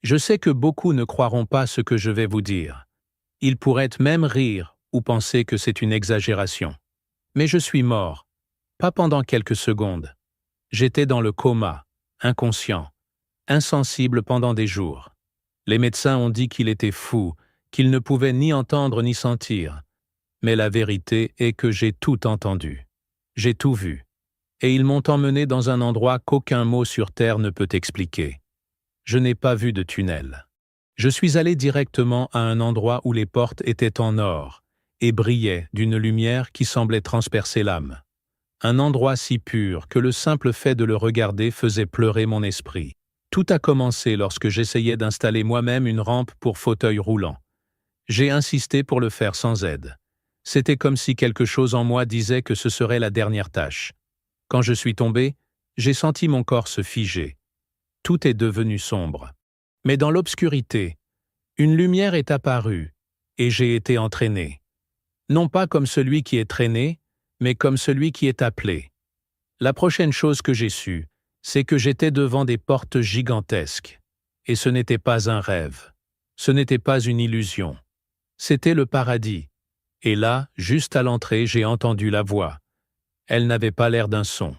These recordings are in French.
Je sais que beaucoup ne croiront pas ce que je vais vous dire. Ils pourraient même rire ou penser que c'est une exagération. Mais je suis mort. Pas pendant quelques secondes. J'étais dans le coma, inconscient, insensible pendant des jours. Les médecins ont dit qu'il était fou, qu'il ne pouvait ni entendre ni sentir. Mais la vérité est que j'ai tout entendu. J'ai tout vu. Et ils m'ont emmené dans un endroit qu'aucun mot sur terre ne peut expliquer. Je n'ai pas vu de tunnel. Je suis allé directement à un endroit où les portes étaient en or et brillaient d'une lumière qui semblait transpercer l'âme. Un endroit si pur que le simple fait de le regarder faisait pleurer mon esprit. Tout a commencé lorsque j'essayais d'installer moi-même une rampe pour fauteuil roulant. J'ai insisté pour le faire sans aide. C'était comme si quelque chose en moi disait que ce serait la dernière tâche. Quand je suis tombé, j'ai senti mon corps se figer. Tout est devenu sombre. Mais dans l'obscurité, une lumière est apparue, et j'ai été entraîné. Non pas comme celui qui est traîné, mais comme celui qui est appelé. La prochaine chose que j'ai su, c'est que j'étais devant des portes gigantesques. Et ce n'était pas un rêve. Ce n'était pas une illusion. C'était le paradis. Et là, juste à l'entrée, j'ai entendu la voix. Elle n'avait pas l'air d'un son.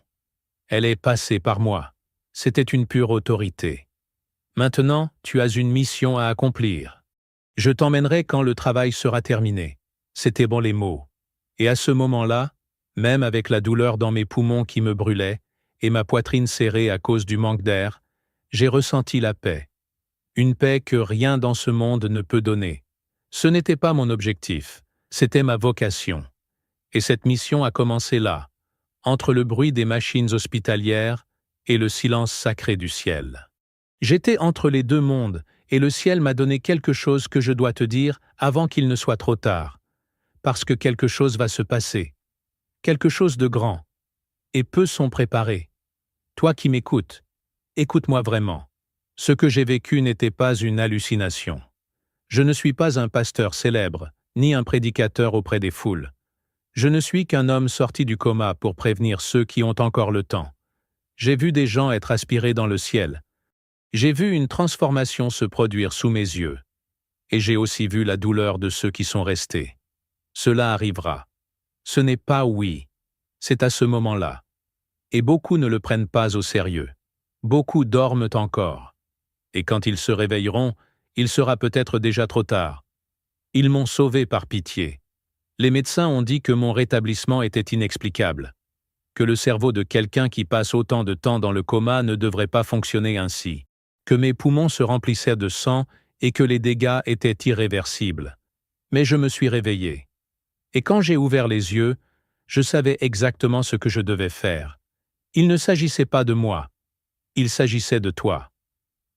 Elle est passée par moi. C'était une pure autorité. Maintenant, tu as une mission à accomplir. Je t'emmènerai quand le travail sera terminé. C'étaient bons les mots. Et à ce moment-là, même avec la douleur dans mes poumons qui me brûlaient et ma poitrine serrée à cause du manque d'air, j'ai ressenti la paix. Une paix que rien dans ce monde ne peut donner. Ce n'était pas mon objectif, c'était ma vocation. Et cette mission a commencé là, entre le bruit des machines hospitalières et le silence sacré du ciel. J'étais entre les deux mondes, et le ciel m'a donné quelque chose que je dois te dire avant qu'il ne soit trop tard. Parce que quelque chose va se passer. Quelque chose de grand. Et peu sont préparés. Toi qui m'écoutes, écoute-moi vraiment. Ce que j'ai vécu n'était pas une hallucination. Je ne suis pas un pasteur célèbre, ni un prédicateur auprès des foules. Je ne suis qu'un homme sorti du coma pour prévenir ceux qui ont encore le temps. J'ai vu des gens être aspirés dans le ciel. J'ai vu une transformation se produire sous mes yeux. Et j'ai aussi vu la douleur de ceux qui sont restés. Cela arrivera. Ce n'est pas oui. C'est à ce moment-là. Et beaucoup ne le prennent pas au sérieux. Beaucoup dorment encore. Et quand ils se réveilleront, il sera peut-être déjà trop tard. Ils m'ont sauvé par pitié. Les médecins ont dit que mon rétablissement était inexplicable. Que le cerveau de quelqu'un qui passe autant de temps dans le coma ne devrait pas fonctionner ainsi. Que mes poumons se remplissaient de sang et que les dégâts étaient irréversibles. Mais je me suis réveillé. Et quand j'ai ouvert les yeux, je savais exactement ce que je devais faire. Il ne s'agissait pas de moi. Il s'agissait de toi.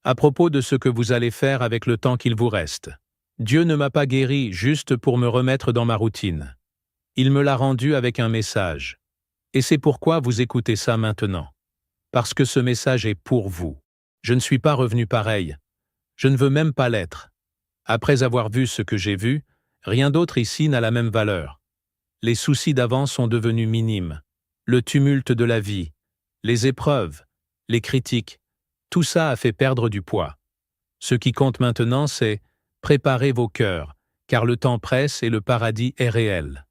À propos de ce que vous allez faire avec le temps qu'il vous reste. Dieu ne m'a pas guéri juste pour me remettre dans ma routine. Il me l'a rendu avec un message. Et c'est pourquoi vous écoutez ça maintenant. Parce que ce message est pour vous. Je ne suis pas revenu pareil. Je ne veux même pas l'être. Après avoir vu ce que j'ai vu, rien d'autre ici n'a la même valeur. Les soucis d'avant sont devenus minimes. Le tumulte de la vie, les épreuves, les critiques, tout ça a fait perdre du poids. Ce qui compte maintenant, c'est préparez vos cœurs, car le temps presse et le paradis est réel.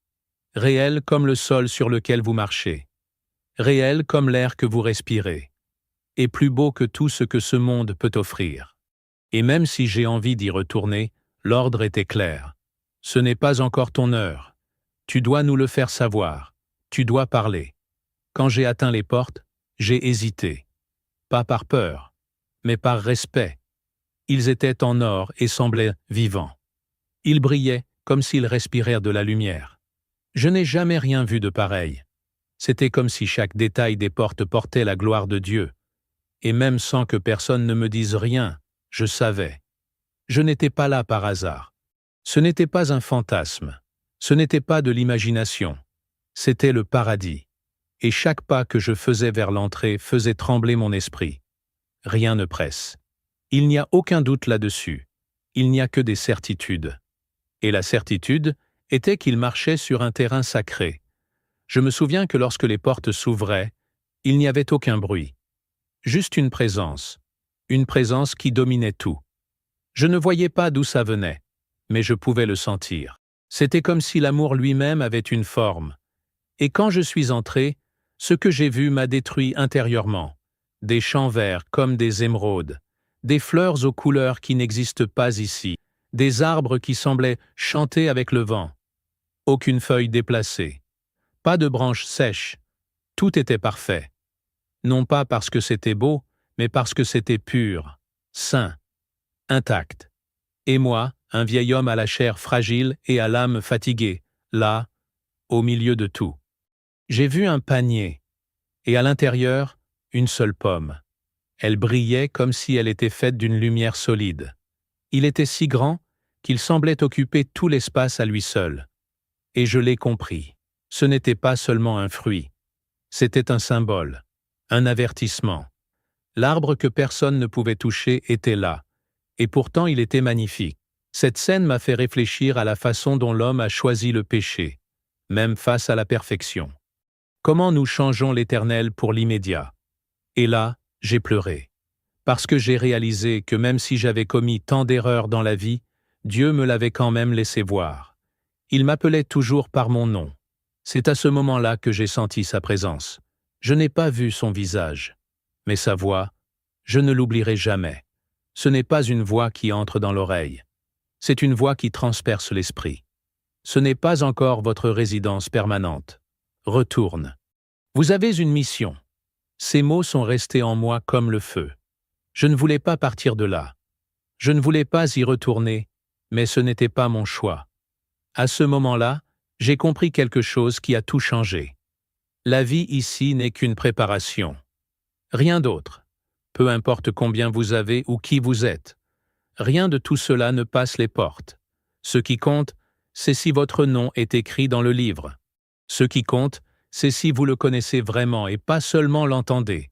Réel comme le sol sur lequel vous marchez. Réel comme l'air que vous respirez. Et plus beau que tout ce que ce monde peut offrir. Et même si j'ai envie d'y retourner, l'ordre était clair. Ce n'est pas encore ton heure. Tu dois nous le faire savoir. Tu dois parler. Quand j'ai atteint les portes, j'ai hésité. Pas par peur, mais par respect. Ils étaient en or et semblaient vivants. Ils brillaient comme s'ils respirèrent de la lumière. Je n'ai jamais rien vu de pareil. C'était comme si chaque détail des portes portait la gloire de Dieu. Et même sans que personne ne me dise rien, je savais. Je n'étais pas là par hasard. Ce n'était pas un fantasme. Ce n'était pas de l'imagination. C'était le paradis. Et chaque pas que je faisais vers l'entrée faisait trembler mon esprit. Rien ne presse. Il n'y a aucun doute là-dessus. Il n'y a que des certitudes. Et la certitude était qu'il marchait sur un terrain sacré. Je me souviens que lorsque les portes s'ouvraient, il n'y avait aucun bruit. Juste une présence qui dominait tout. Je ne voyais pas d'où ça venait, mais je pouvais le sentir. C'était comme si l'amour lui-même avait une forme. Et quand je suis entré, ce que j'ai vu m'a détruit intérieurement. Des champs verts comme des émeraudes, des fleurs aux couleurs qui n'existent pas ici, des arbres qui semblaient chanter avec le vent. Aucune feuille déplacée, pas de branches sèches, tout était parfait. Non pas parce que c'était beau, mais parce que c'était pur, sain, intact. Et moi, un vieil homme à la chair fragile et à l'âme fatiguée, là, au milieu de tout. J'ai vu un panier, et à l'intérieur, une seule pomme. Elle brillait comme si elle était faite d'une lumière solide. Il était si grand qu'il semblait occuper tout l'espace à lui seul. Et je l'ai compris. Ce n'était pas seulement un fruit. C'était un symbole, un avertissement. L'arbre que personne ne pouvait toucher était là, et pourtant il était magnifique. Cette scène m'a fait réfléchir à la façon dont l'homme a choisi le péché, même face à la perfection. Comment nous changeons l'éternel pour l'immédiat? Et là, j'ai pleuré. Parce que j'ai réalisé que même si j'avais commis tant d'erreurs dans la vie, Dieu me l'avait quand même laissé voir. Il m'appelait toujours par mon nom. C'est à ce moment-là que j'ai senti sa présence. Je n'ai pas vu son visage, mais sa voix, je ne l'oublierai jamais. Ce n'est pas une voix qui entre dans l'oreille. C'est une voix qui transperce l'esprit. Ce n'est pas encore votre résidence permanente. Retourne. Vous avez une mission. Ces mots sont restés en moi comme le feu. Je ne voulais pas partir de là. Je ne voulais pas y retourner, mais ce n'était pas mon choix. À ce moment-là, j'ai compris quelque chose qui a tout changé. La vie ici n'est qu'une préparation. Rien d'autre. Peu importe combien vous avez ou qui vous êtes. Rien de tout cela ne passe les portes. Ce qui compte, c'est si votre nom est écrit dans le livre. Ce qui compte, c'est si vous le connaissez vraiment et pas seulement l'entendez.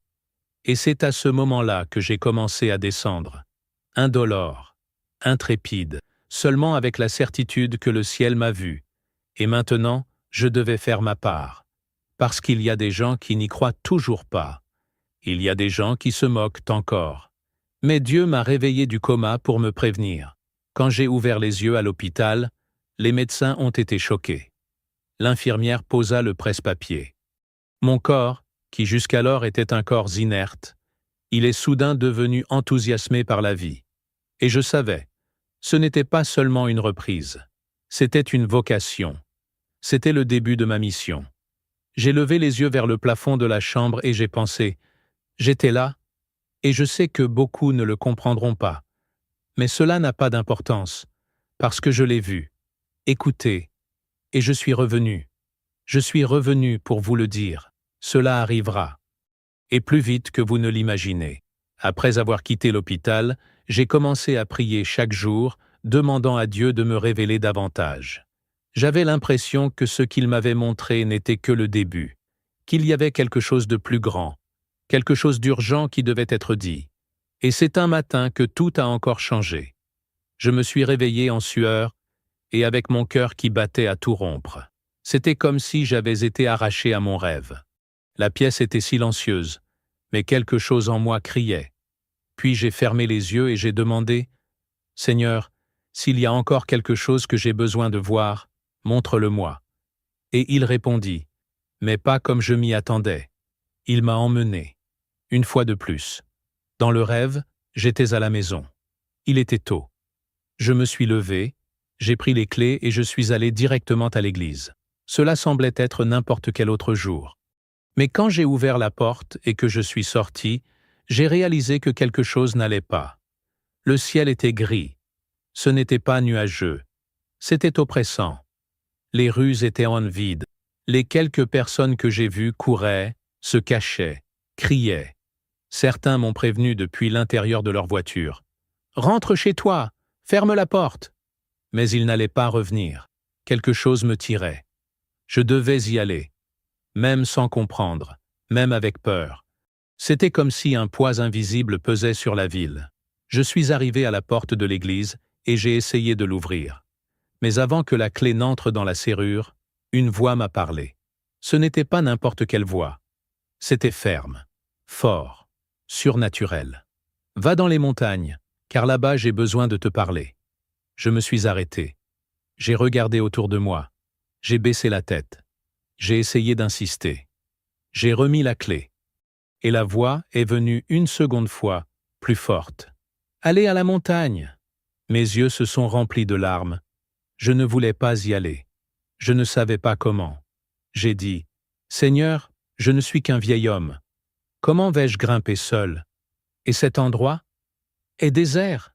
Et c'est à ce moment-là que j'ai commencé à descendre. Indolore, intrépide, seulement avec la certitude que le ciel m'a vu. Et maintenant, je devais faire ma part. Parce qu'il y a des gens qui n'y croient toujours pas. Il y a des gens qui se moquent encore. Mais Dieu m'a réveillé du coma pour me prévenir. Quand j'ai ouvert les yeux à l'hôpital, les médecins ont été choqués. L'infirmière posa le presse-papier. Mon corps, qui jusqu'alors était un corps inerte, il est soudain devenu enthousiasmé par la vie. Et je savais, ce n'était pas seulement une reprise, c'était une vocation. C'était le début de ma mission. J'ai levé les yeux vers le plafond de la chambre et j'ai pensé, j'étais là, et je sais que beaucoup ne le comprendront pas. Mais cela n'a pas d'importance, parce que je l'ai vu, écouté, et je suis revenu. Je suis revenu pour vous le dire. Cela arrivera. Et plus vite que vous ne l'imaginez. Après avoir quitté l'hôpital, j'ai commencé à prier chaque jour, demandant à Dieu de me révéler davantage. J'avais l'impression que ce qu'il m'avait montré n'était que le début, qu'il y avait quelque chose de plus grand, quelque chose d'urgent qui devait être dit. Et c'est un matin que tout a encore changé. Je me suis réveillé en sueur et avec mon cœur qui battait à tout rompre. C'était comme si j'avais été arraché à mon rêve. La pièce était silencieuse, mais quelque chose en moi criait. Puis j'ai fermé les yeux et j'ai demandé « Seigneur, s'il y a encore quelque chose que j'ai besoin de voir, montre-le-moi. » Et il répondit « Mais pas comme je m'y attendais. » Il m'a emmené. Une fois de plus. Dans le rêve, j'étais à la maison. Il était tôt. Je me suis levé, j'ai pris les clés et je suis allé directement à l'église. Cela semblait être n'importe quel autre jour. Mais quand j'ai ouvert la porte et que je suis sorti, j'ai réalisé que quelque chose n'allait pas. Le ciel était gris. Ce n'était pas nuageux. C'était oppressant. Les rues étaient en vide. Les quelques personnes que j'ai vues couraient, se cachaient, criaient. Certains m'ont prévenu depuis l'intérieur de leur voiture. « Rentre chez toi! Ferme la porte !» Mais ils n'allaient pas revenir. Quelque chose me tirait. Je devais y aller. Même sans comprendre, même avec peur. C'était comme si un poids invisible pesait sur la ville. Je suis arrivé à la porte de l'église et j'ai essayé de l'ouvrir. Mais avant que la clé n'entre dans la serrure, une voix m'a parlé. Ce n'était pas n'importe quelle voix. C'était ferme, fort, surnaturel. Va dans les montagnes, car là-bas j'ai besoin de te parler. Je me suis arrêté. J'ai regardé autour de moi. J'ai baissé la tête. J'ai essayé d'insister. J'ai remis la clé. Et la voix est venue une seconde fois, plus forte. Allez à la montagne. Mes yeux se sont remplis de larmes. Je ne voulais pas y aller. Je ne savais pas comment. J'ai dit, Seigneur, je ne suis qu'un vieil homme. Comment vais-je grimper seul? Et cet endroit est désert.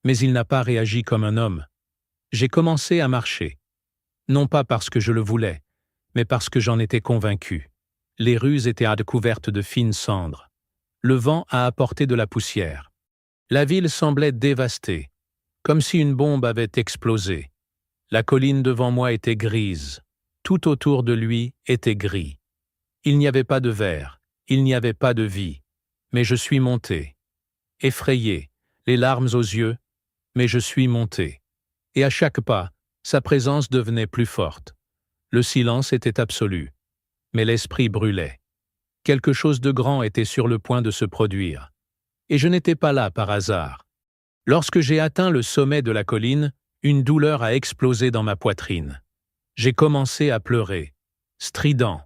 Mais il n'a pas réagi comme un homme. J'ai commencé à marcher. Non pas parce que je le voulais, mais parce que j'en étais convaincu. Les rues étaient recouvertes de fines cendres. Le vent a apporté de la poussière. La ville semblait dévastée, comme si une bombe avait explosé. La colline devant moi était grise. Tout autour de lui était gris. Il n'y avait pas de vert, il n'y avait pas de vie. Mais je suis monté. Effrayé, les larmes aux yeux, mais je suis monté. Et à chaque pas, sa présence devenait plus forte. Le silence était absolu. Mais l'esprit brûlait. Quelque chose de grand était sur le point de se produire. Et je n'étais pas là par hasard. Lorsque j'ai atteint le sommet de la colline, une douleur a explosé dans ma poitrine. J'ai commencé à pleurer, strident.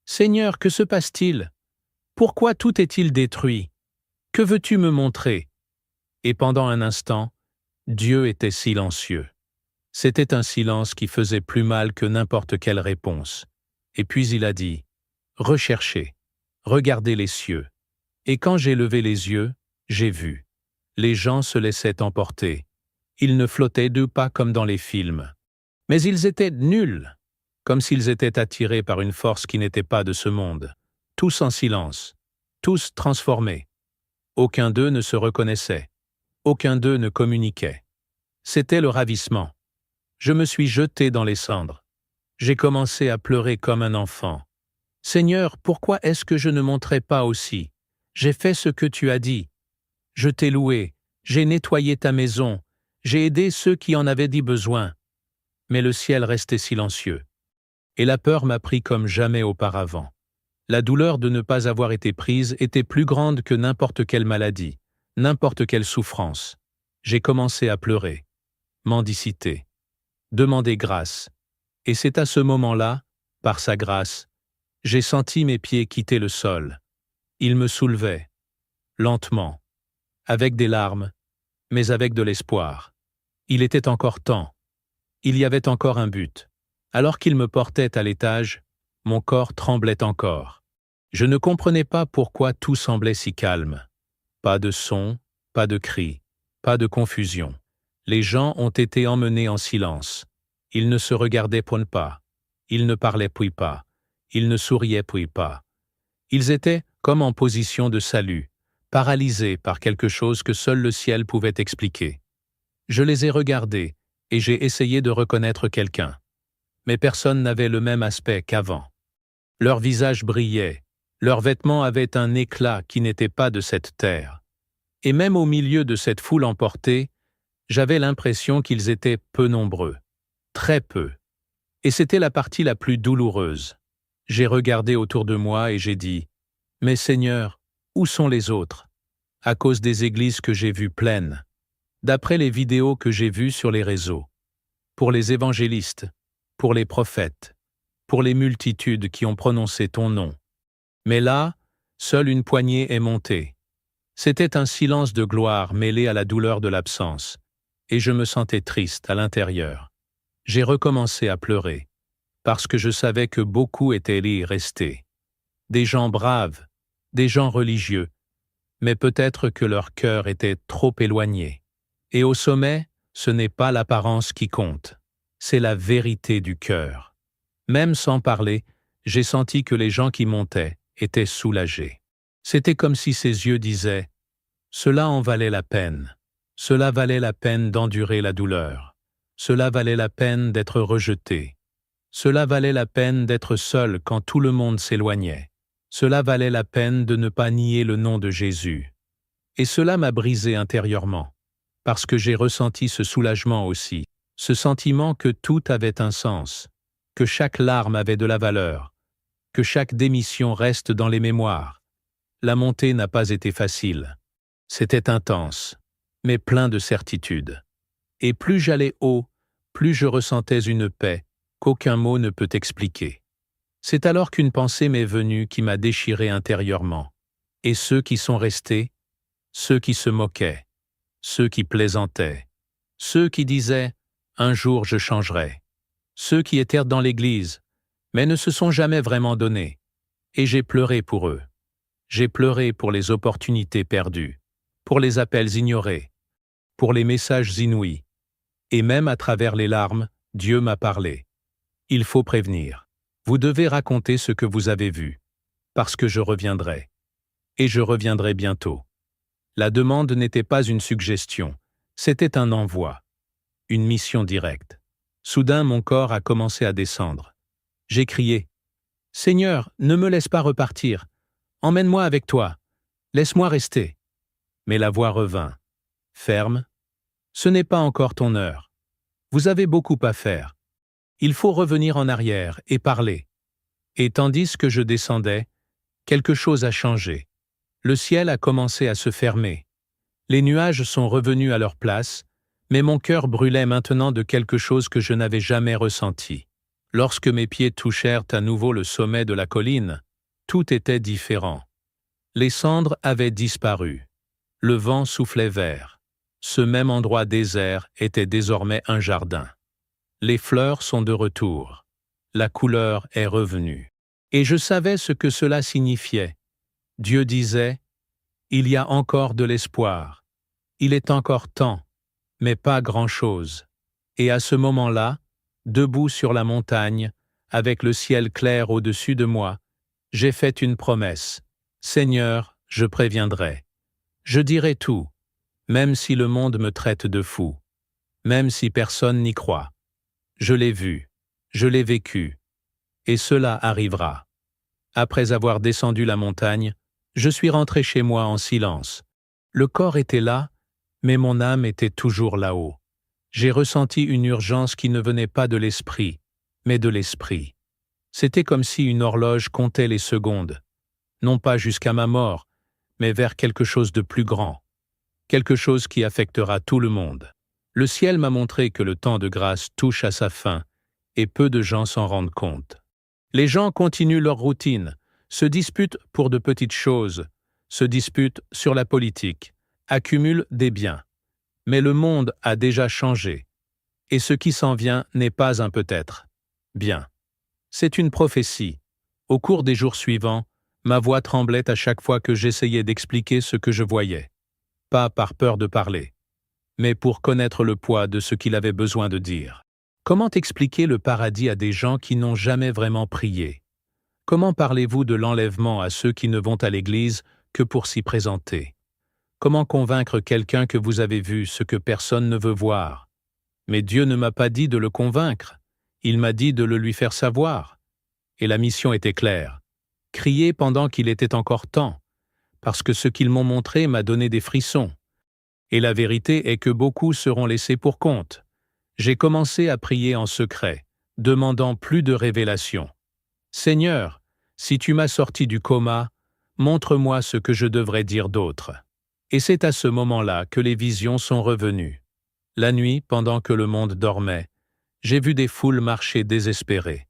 Seigneur, que se passe-t-il? Pourquoi tout est-il détruit? Que veux-tu me montrer? Et pendant un instant, Dieu était silencieux. C'était un silence qui faisait plus mal que n'importe quelle réponse. Et puis il a dit, « Recherchez, regardez les cieux. » Et quand j'ai levé les yeux, j'ai vu. Les gens se laissaient emporter. Ils ne flottaient deux pas comme dans les films. Mais ils étaient nuls, comme s'ils étaient attirés par une force qui n'était pas de ce monde. Tous en silence, tous transformés. Aucun d'eux ne se reconnaissait. Aucun d'eux ne communiquait. C'était le ravissement. Je me suis jeté dans les cendres. J'ai commencé à pleurer comme un enfant. « Seigneur, pourquoi est-ce que je ne monterai pas aussi? J'ai fait ce que tu as dit. Je t'ai loué, j'ai nettoyé ta maison, j'ai aidé ceux qui en avaient dit besoin. » Mais le ciel restait silencieux. Et la peur m'a pris comme jamais auparavant. La douleur de ne pas avoir été prise était plus grande que n'importe quelle maladie, n'importe quelle souffrance. J'ai commencé à pleurer, mendicité, demander grâce. Et c'est à ce moment-là, par sa grâce, j'ai senti mes pieds quitter le sol. Ils me soulevaient, lentement, avec des larmes, mais avec de l'espoir. Il était encore temps. Il y avait encore un but. Alors qu'il me portait à l'étage, mon corps tremblait encore. Je ne comprenais pas pourquoi tout semblait si calme. Pas de son, pas de cris, pas de confusion. Les gens ont été emmenés en silence. Ils ne se regardaient point pas. Ils ne parlaient puis pas. Ils ne souriaient puis pas. Ils étaient comme en position de salut, paralysés par quelque chose que seul le ciel pouvait expliquer. Je les ai regardés, et j'ai essayé de reconnaître quelqu'un. Mais personne n'avait le même aspect qu'avant. Leurs visages brillaient, leurs vêtements avaient un éclat qui n'était pas de cette terre. Et même au milieu de cette foule emportée, j'avais l'impression qu'ils étaient peu nombreux, très peu. Et c'était la partie la plus douloureuse. J'ai regardé autour de moi et j'ai dit, « Mais Seigneur, où sont les autres? » À cause des églises que j'ai vues pleines, d'après les vidéos que j'ai vues sur les réseaux, pour les évangélistes, pour les prophètes, pour les multitudes qui ont prononcé ton nom. Mais là, seule une poignée est montée. C'était un silence de gloire mêlé à la douleur de l'absence, et je me sentais triste à l'intérieur. J'ai recommencé à pleurer, parce que je savais que beaucoup étaient y restés. Des gens braves, des gens religieux, mais peut-être que leur cœur était trop éloigné. Et au sommet, ce n'est pas l'apparence qui compte, c'est la vérité du cœur. Même sans parler, j'ai senti que les gens qui montaient étaient soulagés. C'était comme si ses yeux disaient « Cela en valait la peine. Cela valait la peine d'endurer la douleur. Cela valait la peine d'être rejeté. Cela valait la peine d'être seul quand tout le monde s'éloignait. Cela valait la peine de ne pas nier le nom de Jésus. » Et cela m'a brisé intérieurement, parce que j'ai ressenti ce soulagement aussi, ce sentiment que tout avait un sens, que chaque larme avait de la valeur, que chaque démission reste dans les mémoires. La montée n'a pas été facile. C'était intense, mais plein de certitude. Et plus j'allais haut, plus je ressentais une paix qu'aucun mot ne peut expliquer. C'est alors qu'une pensée m'est venue qui m'a déchiré intérieurement. Et ceux qui sont restés, ceux qui se moquaient, ceux qui plaisantaient, ceux qui disaient « un jour je changerai », ceux qui étaient dans l'Église, mais ne se sont jamais vraiment donnés. Et j'ai pleuré pour eux. J'ai pleuré pour les opportunités perdues, pour les appels ignorés, pour les messages inouïs. Et même à travers les larmes, Dieu m'a parlé. Il faut prévenir. Vous devez raconter ce que vous avez vu, parce que je reviendrai. Et je reviendrai bientôt. La demande n'était pas une suggestion, c'était un envoi, une mission directe. Soudain, mon corps a commencé à descendre. J'ai crié « Seigneur, ne me laisse pas repartir. Emmène-moi avec toi. Laisse-moi rester. » Mais la voix revint. Ferme. Ce n'est pas encore ton heure. Vous avez beaucoup à faire. Il faut revenir en arrière et parler. Et tandis que je descendais, quelque chose a changé. Le ciel a commencé à se fermer. Les nuages sont revenus à leur place, mais mon cœur brûlait maintenant de quelque chose que je n'avais jamais ressenti. Lorsque mes pieds touchèrent à nouveau le sommet de la colline, tout était différent. Les cendres avaient disparu. Le vent soufflait vert. Ce même endroit désert était désormais un jardin. Les fleurs sont de retour. La couleur est revenue. Et je savais ce que cela signifiait. Dieu disait, « Il y a encore de l'espoir. Il est encore temps, mais pas grand-chose. » Et à ce moment-là, debout sur la montagne, avec le ciel clair au-dessus de moi, j'ai fait une promesse. « Seigneur, je préviendrai. Je dirai tout, même si le monde me traite de fou, même si personne n'y croit. Je l'ai vu, je l'ai vécu, et cela arrivera. » Après avoir descendu la montagne, je suis rentré chez moi en silence. Le corps était là, mais mon âme était toujours là-haut. J'ai ressenti une urgence qui ne venait pas de l'esprit, mais de l'esprit. C'était comme si une horloge comptait les secondes, non pas jusqu'à ma mort, mais vers quelque chose de plus grand, quelque chose qui affectera tout le monde. Le ciel m'a montré que le temps de grâce touche à sa fin, et peu de gens s'en rendent compte. Les gens continuent leur routine, se disputent pour de petites choses, se disputent sur la politique, accumulent des biens. Mais le monde a déjà changé, et ce qui s'en vient n'est pas un peut-être. Bien. C'est une prophétie. Au cours des jours suivants, ma voix tremblait à chaque fois que j'essayais d'expliquer ce que je voyais. Pas par peur de parler, mais pour connaître le poids de ce qu'il avait besoin de dire. Comment expliquer le paradis à des gens qui n'ont jamais vraiment prié? Comment parlez-vous de l'enlèvement à ceux qui ne vont à l'église que pour s'y présenter? Comment convaincre quelqu'un que vous avez vu ce que personne ne veut voir? Mais Dieu ne m'a pas dit de le convaincre, il m'a dit de le lui faire savoir. Et la mission était claire. Crier pendant qu'il était encore temps, parce que ce qu'ils m'ont montré m'a donné des frissons. Et la vérité est que beaucoup seront laissés pour compte. J'ai commencé à prier en secret, demandant plus de révélations. Seigneur, si tu m'as sorti du coma, montre-moi ce que je devrais dire d'autre. Et c'est à ce moment-là que les visions sont revenues. La nuit, pendant que le monde dormait, j'ai vu des foules marcher désespérées,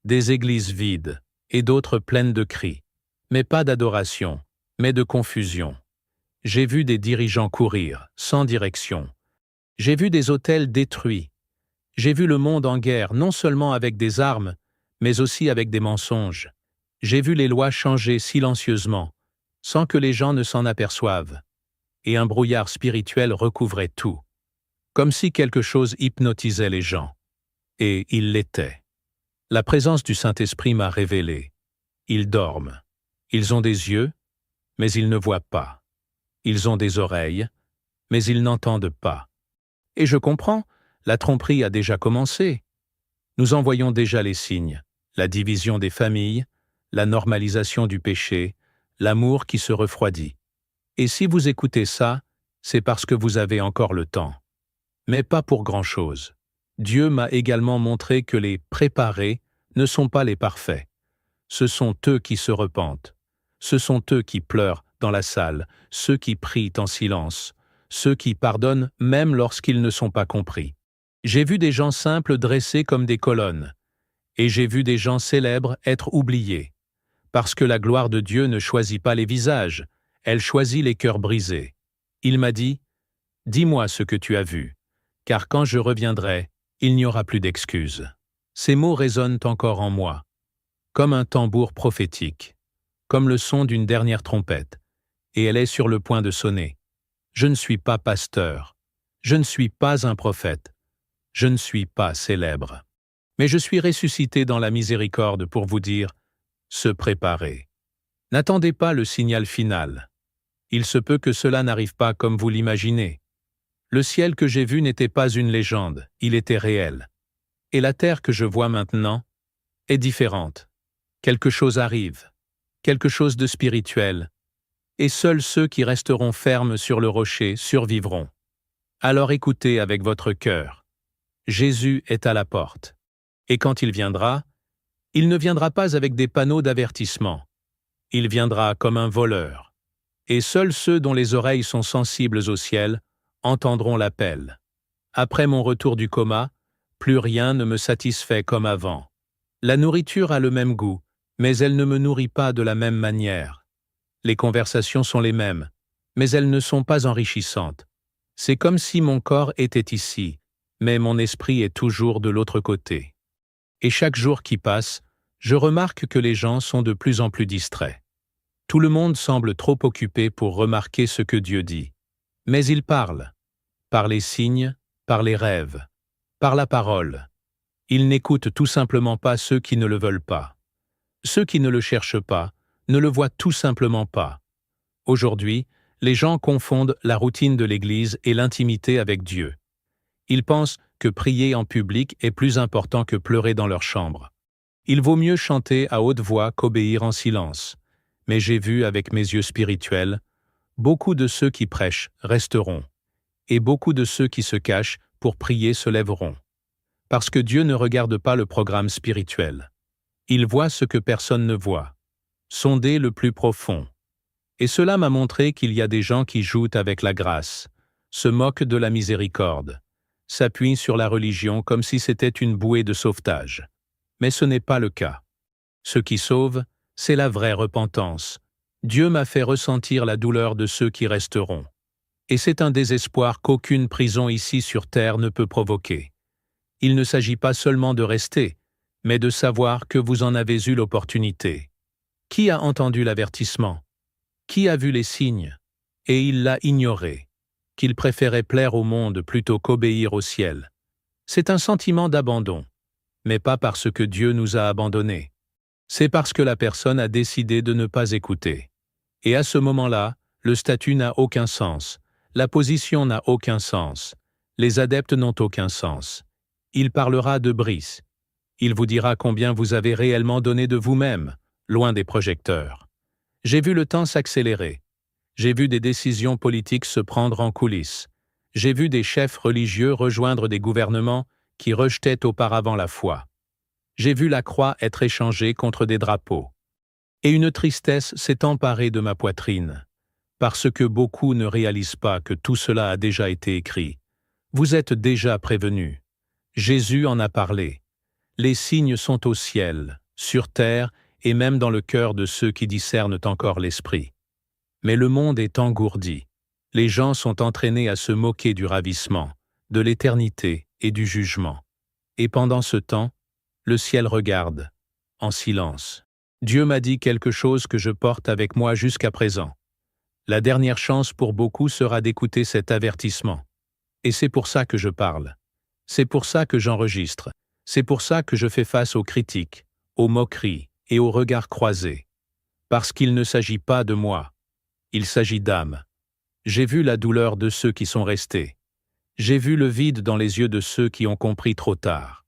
des églises vides et d'autres pleines de cris, mais pas d'adoration, mais de confusion. J'ai vu des dirigeants courir, sans direction. J'ai vu des hôtels détruits. J'ai vu le monde en guerre, non seulement avec des armes, mais aussi avec des mensonges. J'ai vu les lois changer silencieusement, sans que les gens ne s'en aperçoivent. Et un brouillard spirituel recouvrait tout, comme si quelque chose hypnotisait les gens. Et il l'était. La présence du Saint-Esprit m'a révélé. Ils dorment. Ils ont des yeux, mais ils ne voient pas. Ils ont des oreilles, mais ils n'entendent pas. Et je comprends, la tromperie a déjà commencé. Nous en voyons déjà les signes, la division des familles, la normalisation du péché, l'amour qui se refroidit. Et si vous écoutez ça, c'est parce que vous avez encore le temps. Mais pas pour grand-chose. Dieu m'a également montré que les préparés ne sont pas les parfaits. Ce sont eux qui se repentent. Ce sont eux qui pleurent dans la salle, ceux qui prient en silence, ceux qui pardonnent même lorsqu'ils ne sont pas compris. J'ai vu des gens simples dressés comme des colonnes, et j'ai vu des gens célèbres être oubliés. Parce que la gloire de Dieu ne choisit pas les visages, elle choisit les cœurs brisés. Il m'a dit, « Dis-moi ce que tu as vu, car quand je reviendrai, il n'y aura plus d'excuses. » Ces mots résonnent encore en moi, comme un tambour prophétique, comme le son d'une dernière trompette, et elle est sur le point de sonner. Je ne suis pas pasteur, je ne suis pas un prophète, je ne suis pas célèbre. Mais je suis ressuscité dans la miséricorde pour vous dire, se préparer. N'attendez pas le signal final. Il se peut que cela n'arrive pas comme vous l'imaginez. Le ciel que j'ai vu n'était pas une légende, il était réel. Et la terre que je vois maintenant est différente. Quelque chose arrive, quelque chose de spirituel, et seuls ceux qui resteront fermes sur le rocher survivront. Alors écoutez avec votre cœur. Jésus est à la porte. Et quand il ne viendra pas avec des panneaux d'avertissement. Il viendra comme un voleur. Et seuls ceux dont les oreilles sont sensibles au ciel entendront l'appel. Après mon retour du coma, plus rien ne me satisfait comme avant. La nourriture a le même goût, mais elle ne me nourrit pas de la même manière. Les conversations sont les mêmes, mais elles ne sont pas enrichissantes. C'est comme si mon corps était ici, mais mon esprit est toujours de l'autre côté. Et chaque jour qui passe, je remarque que les gens sont de plus en plus distraits. Tout le monde semble trop occupé pour remarquer ce que Dieu dit. Mais il parle, par les signes, par les rêves, par la parole. Il n'écoute tout simplement pas ceux qui ne le veulent pas. Ceux qui ne le cherchent pas, ne le voient tout simplement pas. Aujourd'hui, les gens confondent la routine de l'Église et l'intimité avec Dieu. Ils pensent que prier en public est plus important que pleurer dans leur chambre. Il vaut mieux chanter à haute voix qu'obéir en silence. Mais j'ai vu avec mes yeux spirituels, beaucoup de ceux qui prêchent resteront, et beaucoup de ceux qui se cachent pour prier se lèveront. Parce que Dieu ne regarde pas le programme spirituel. Il voit ce que personne ne voit. Sonder le plus profond. Et cela m'a montré qu'il y a des gens qui jouent avec la grâce, se moquent de la miséricorde, s'appuient sur la religion comme si c'était une bouée de sauvetage. Mais ce n'est pas le cas. Ce qui sauve, c'est la vraie repentance. Dieu m'a fait ressentir la douleur de ceux qui resteront. Et c'est un désespoir qu'aucune prison ici sur terre ne peut provoquer. Il ne s'agit pas seulement de rester, mais de savoir que vous en avez eu l'opportunité. Qui a entendu l'avertissement? Qui a vu les signes? Et il l'a ignoré, qu'il préférait plaire au monde plutôt qu'obéir au ciel. C'est un sentiment d'abandon, mais pas parce que Dieu nous a abandonnés. C'est parce que la personne a décidé de ne pas écouter. Et à ce moment-là, le statut n'a aucun sens, la position n'a aucun sens, les adeptes n'ont aucun sens. Il parlera de bris. Il vous dira combien vous avez réellement donné de vous-même, loin des projecteurs. J'ai vu le temps s'accélérer. J'ai vu des décisions politiques se prendre en coulisses. J'ai vu des chefs religieux rejoindre des gouvernements qui rejetaient auparavant la foi. J'ai vu la croix être échangée contre des drapeaux. Et une tristesse s'est emparée de ma poitrine, parce que beaucoup ne réalisent pas que tout cela a déjà été écrit. Vous êtes déjà prévenus. Jésus en a parlé. Les signes sont au ciel, sur terre et même dans le cœur de ceux qui discernent encore l'esprit. Mais le monde est engourdi. Les gens sont entraînés à se moquer du ravissement, de l'éternité et du jugement. Et pendant ce temps, le ciel regarde, en silence. Dieu m'a dit quelque chose que je porte avec moi jusqu'à présent. La dernière chance pour beaucoup sera d'écouter cet avertissement. Et c'est pour ça que je parle. C'est pour ça que j'enregistre. C'est pour ça que je fais face aux critiques, aux moqueries et aux regards croisés. Parce qu'il ne s'agit pas de moi. Il s'agit d'âmes. J'ai vu la douleur de ceux qui sont restés. J'ai vu le vide dans les yeux de ceux qui ont compris trop tard.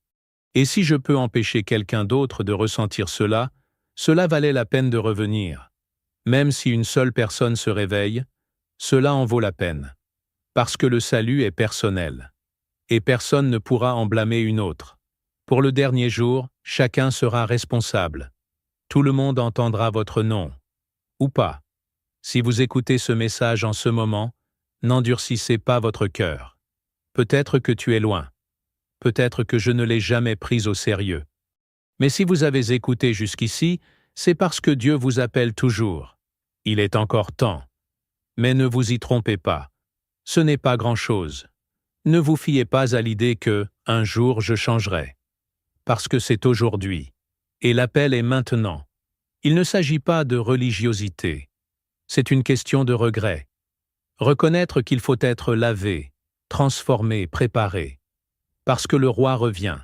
Et si je peux empêcher quelqu'un d'autre de ressentir cela, cela valait la peine de revenir. Même si une seule personne se réveille, cela en vaut la peine. Parce que le salut est personnel. Et personne ne pourra en blâmer une autre. Pour le dernier jour, chacun sera responsable. Tout le monde entendra votre nom. Ou pas. Si vous écoutez ce message en ce moment, N'endurcissez pas votre cœur. Peut-être que tu es loin. Peut-être que je ne l'ai jamais pris au sérieux. Mais si vous avez écouté jusqu'ici, c'est parce que Dieu vous appelle toujours. Il est encore temps. Mais ne vous y trompez pas. Ce n'est pas grand-chose. Ne vous fiez pas à l'idée que, un jour, je changerai. Parce que c'est aujourd'hui. Et l'appel est maintenant. Il ne s'agit pas de religiosité. C'est une question de regret. Reconnaître qu'il faut être lavé, transformé, préparé. Parce que le roi revient.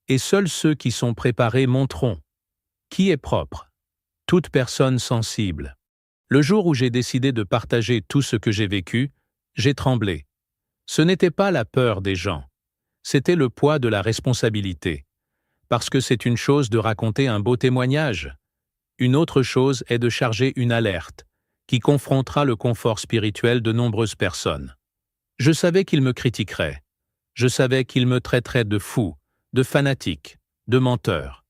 Et seuls ceux qui sont préparés montreront. Qui est propre? Toute personne sensible. Le jour où j'ai décidé de partager tout ce que j'ai vécu, j'ai tremblé. Ce n'était pas la peur des gens. C'était le poids de la responsabilité. Parce que c'est une chose de raconter un beau témoignage. Une autre chose est de charger une alerte, qui confrontera le confort spirituel de nombreuses personnes. Je savais qu'ils me critiqueraient. Je savais qu'ils me traiteraient de fou, de fanatique, de menteur.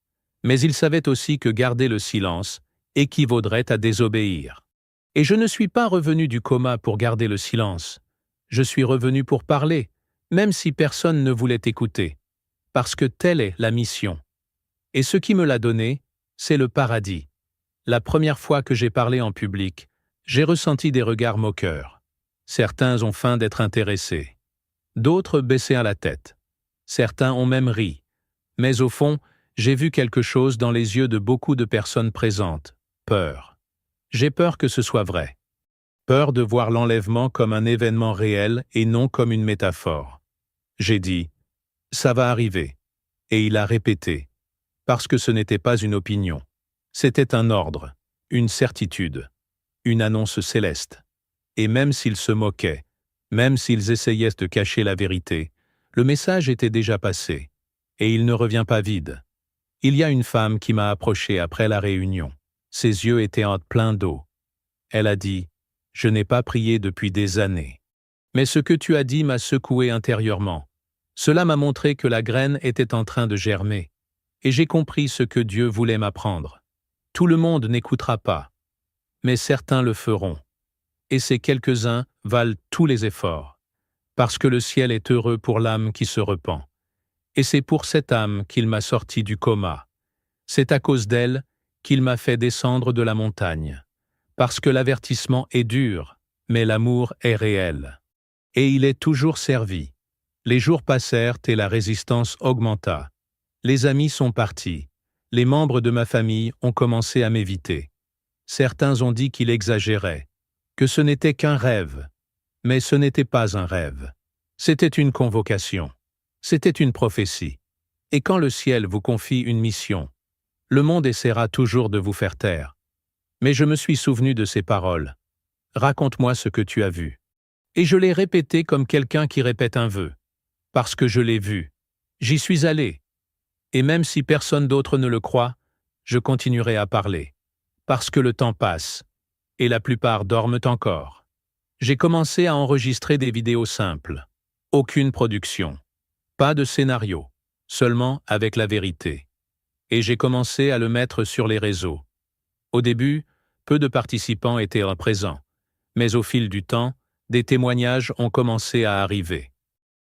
Mais ils savaient aussi que garder le silence équivaudrait à désobéir. Et je ne suis pas revenu du coma pour garder le silence. Je suis revenu pour parler, même si personne ne voulait écouter. Parce que telle est la mission. Et ce qui me l'a donné, c'est le paradis. La première fois que j'ai parlé en public, j'ai ressenti des regards moqueurs. Certains ont feint d'être intéressés. D'autres baissèrent la tête. Certains ont même ri. Mais au fond, j'ai vu quelque chose dans les yeux de beaucoup de personnes présentes. Peur. J'ai peur que ce soit vrai. Peur de voir l'enlèvement comme un événement réel et non comme une métaphore. J'ai dit, ça va arriver. Et il a répété. Parce que ce n'était pas une opinion. C'était un ordre, une certitude, une annonce céleste. Et même s'ils se moquaient, même s'ils essayaient de cacher la vérité, le message était déjà passé. Et il ne revient pas vide. Il y a une femme qui m'a approché après la réunion. Ses yeux étaient pleins d'eau. Elle a dit, « Je n'ai pas prié depuis des années. Mais ce que tu as dit m'a secoué intérieurement. Cela m'a montré que la graine était en train de germer. Et j'ai compris ce que Dieu voulait m'apprendre. Tout le monde n'écoutera pas. Mais certains le feront. Et ces quelques-uns valent tous les efforts. Parce que le ciel est heureux pour l'âme qui se repent. Et c'est pour cette âme qu'il m'a sorti du coma. C'est à cause d'elle qu'il m'a fait descendre de la montagne. Parce que l'avertissement est dur, mais l'amour est réel. Et il est toujours servi. Les jours passèrent et la résistance augmenta. Les amis sont partis. Les membres de ma famille ont commencé à m'éviter. Certains ont dit qu'il exagérait, que ce n'était qu'un rêve. Mais ce n'était pas un rêve. C'était une convocation. C'était une prophétie. Et quand le ciel vous confie une mission, le monde essaiera toujours de vous faire taire. Mais je me suis souvenu de ces paroles. Raconte-moi ce que tu as vu. Et je l'ai répété comme quelqu'un qui répète un vœu. Parce que je l'ai vu. J'y suis allé. Et même si personne d'autre ne le croit, je continuerai à parler. Parce que le temps passe. Et la plupart dorment encore. J'ai commencé à enregistrer des vidéos simples. Aucune production. Pas de scénario. Seulement avec la vérité. Et j'ai commencé à le mettre sur les réseaux. Au début, peu de participants étaient présents. Mais au fil du temps, des témoignages ont commencé à arriver.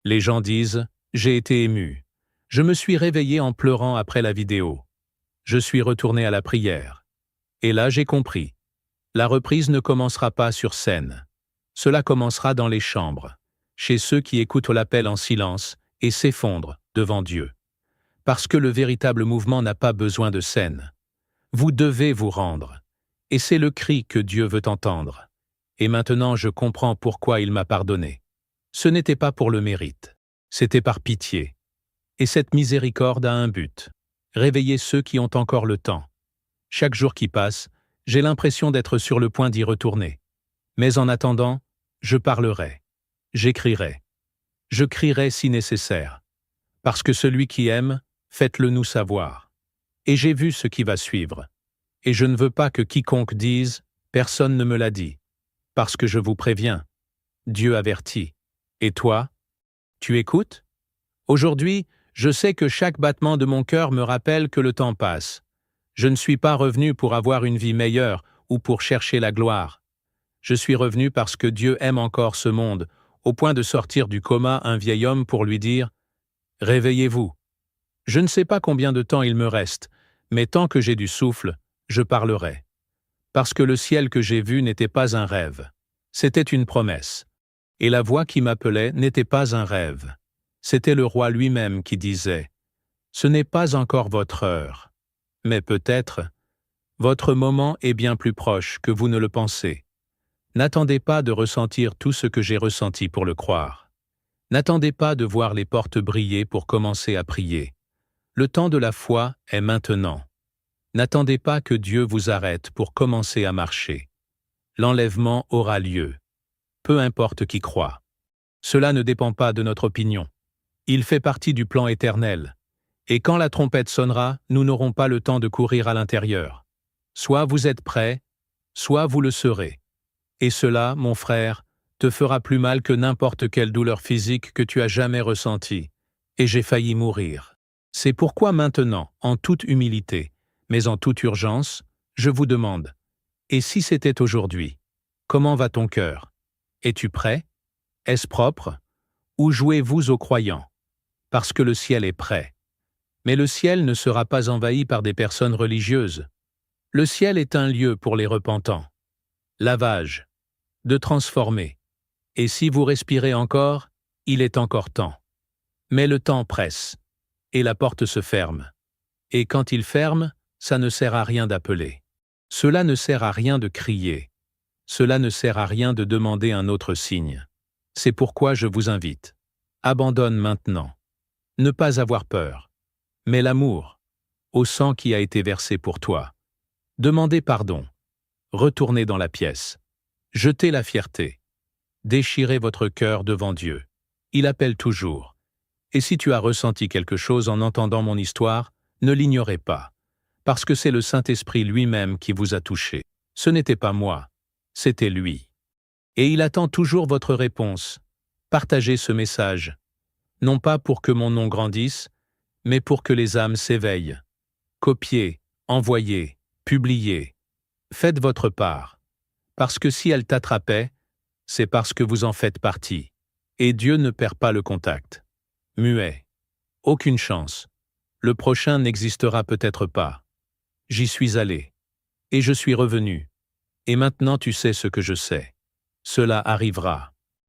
Les gens disent « J'ai été ému. Je me suis réveillé en pleurant après la vidéo. Je suis retourné à la prière. Et là, j'ai compris. La reprise ne commencera pas sur scène. Cela commencera dans les chambres, chez ceux qui écoutent l'appel en silence et s'effondrent devant Dieu. Parce que le véritable mouvement n'a pas besoin de scène. Vous devez vous rendre. Et c'est le cri que Dieu veut entendre. Et maintenant, je comprends pourquoi il m'a pardonné. Ce n'était pas pour le mérite. C'était par pitié. Et cette miséricorde a un but. Réveiller ceux qui ont encore le temps. Chaque jour qui passe, j'ai l'impression d'être sur le point d'y retourner. Mais en attendant, je parlerai. J'écrirai. Je crierai si nécessaire. Parce que celui qui aime, faites-le nous savoir. Et j'ai vu ce qui va suivre. Et je ne veux pas que quiconque dise « Personne ne me l'a dit ». Parce que je vous préviens. Dieu avertit. Et toi? Tu écoutes? Aujourd'hui, je sais que chaque battement de mon cœur me rappelle que le temps passe. Je ne suis pas revenu pour avoir une vie meilleure ou pour chercher la gloire. Je suis revenu parce que Dieu aime encore ce monde, au point de sortir du coma un vieil homme pour lui dire « Réveillez-vous ». Je ne sais pas combien de temps il me reste, mais tant que j'ai du souffle, je parlerai. Parce que le ciel que j'ai vu n'était pas un rêve. C'était une promesse. Et la voix qui m'appelait n'était pas un rêve. C'était le roi lui-même qui disait « Ce n'est pas encore votre heure. Mais peut-être, votre moment est bien plus proche que vous ne le pensez. N'attendez pas de ressentir tout ce que j'ai ressenti pour le croire. N'attendez pas de voir les portes briller pour commencer à prier. Le temps de la foi est maintenant. N'attendez pas que Dieu vous arrête pour commencer à marcher. L'enlèvement aura lieu. Peu importe qui croit. Cela ne dépend pas de notre opinion. Il fait partie du plan éternel. Et quand la trompette sonnera, nous n'aurons pas le temps de courir à l'intérieur. Soit vous êtes prêts, soit vous le serez. Et cela, mon frère, te fera plus mal que n'importe quelle douleur physique que tu as jamais ressentie. Et j'ai failli mourir. C'est pourquoi maintenant, en toute humilité, mais en toute urgence, je vous demande, et si c'était aujourd'hui, comment va ton cœur? Es-tu prêt? Est-ce propre? Ou jouez-vous aux croyants? Parce que le ciel est prêt. Mais le ciel ne sera pas envahi par des personnes religieuses. Le ciel est un lieu pour les repentants. Lavage. De transformer. Et si vous respirez encore, il est encore temps. Mais le temps presse. Et la porte se ferme. Et quand il ferme, ça ne sert à rien d'appeler. Cela ne sert à rien de crier. Cela ne sert à rien de demander un autre signe. C'est pourquoi je vous invite. Abandonne maintenant. Ne pas avoir peur. Mais l'amour. Au sang qui a été versé pour toi. Demandez pardon. Retournez dans la pièce. Jetez la fierté. Déchirez votre cœur devant Dieu. Il appelle toujours. Et si tu as ressenti quelque chose en entendant mon histoire, ne l'ignorez pas. Parce que c'est le Saint-Esprit lui-même qui vous a touché. Ce n'était pas moi, c'était lui. Et il attend toujours votre réponse. Partagez ce message. Non pas pour que mon nom grandisse, mais pour que les âmes s'éveillent. Copiez, envoyez, publiez. Faites votre part. Parce que si elle t'attrapait, c'est parce que vous en faites partie. Et Dieu ne perd pas le contact. Muet. Aucune chance. Le prochain n'existera peut-être pas. J'y suis allé. Et je suis revenu. Et maintenant tu sais ce que je sais. Cela arrivera.